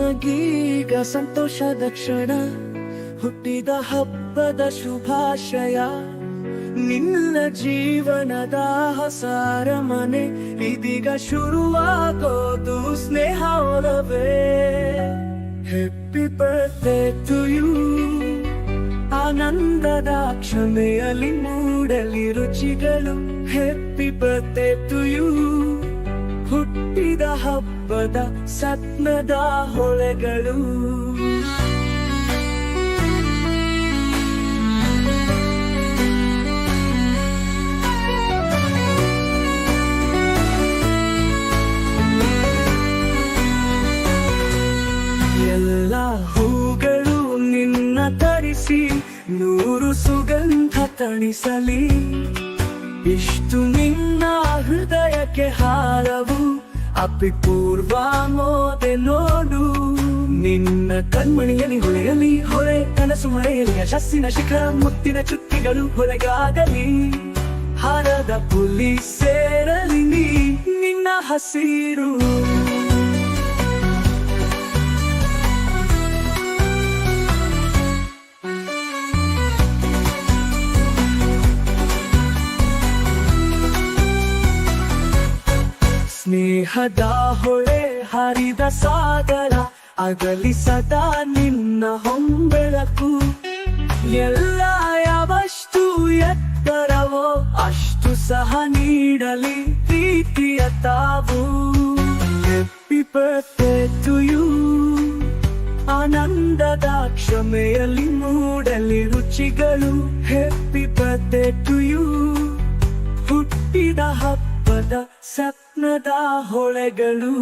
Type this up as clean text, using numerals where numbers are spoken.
ನಿಮಗೀಗ ಸಂತೋಷದ ಕ್ಷಣ, ಹುಟ್ಟಿದ ಹಬ್ಬದ ಶುಭಾಶಯ. ನಿನ್ನ ಜೀವನದ ಹೊಸ ಅರಮನೆ ಇದೀಗ ಶುರುವಾಗೋದು ಸ್ನೇಹ ಒಲವೇ. Happy birthday to you. ಆನಂದದ ಕ್ಷಮೆಯಲ್ಲಿ ಮೂಡಲಿ ರುಚಿಗಳು. Happy birthday to you. ಹುಟ್ಟಿದ ಹಬ್ಬದ ಸ್ವಪ್ನದ ಹೊಳೆಗಳು. ಎಲ್ಲ ಹೂಗಳು ನಿನ್ನ ತರಿಸಿ 100 ಸುಗಂಧ ತಣಿಸಲಿ. ಇಷ್ಟು ನಿನ್ನ ಹೃದಯಕ್ಕೆ ಹಾರವು ಅಪಿಪೂರ್ವ ಮೋದೆ ನೋಡು. ನಿನ್ನ ಕಣ್ಮಣಿಯಲ್ಲಿ ಹೊಳೆಯಲಿ ಹೊಳೆ ಕನಸು ಮರೆಯಲಿ. ಯಶಸ್ಸಿನ ಶಿಖರ ಮುತ್ತಿನ ಚುಕ್ಕಿಗಳು ಹೊರಗಾಗಲಿ. ಹಾರದ ಪುಲಿ ಸೇರಲಿ ನಿನ್ನ ಹಸಿರು. ಸ್ನೇಹದ ಹೊಳೆ ಹರಿದ ಸಾಗರ ಅಗಲಿ ಸದಾ ನಿನ್ನ ಹೊಂಬೆಳಕು. ಎಲ್ಲ ಯಾವಷ್ಟು ಎತ್ತರವೋ ಅಷ್ಟು ಸಹ ನೀಡಲಿ ಪ್ರೀತಿಯ ತಾವು. Happy birthday to you. ಆನಂದದ ಕ್ಷಮೆಯಲ್ಲಿ ಮೂಡಲಿ ರುಚಿಗಳು. Happy birthday to you. ಹುಟ್ಟಿದ ಹಬ್ಬದ ಸ್ವಪ್ನದ ಹೊಳೆಗಳು.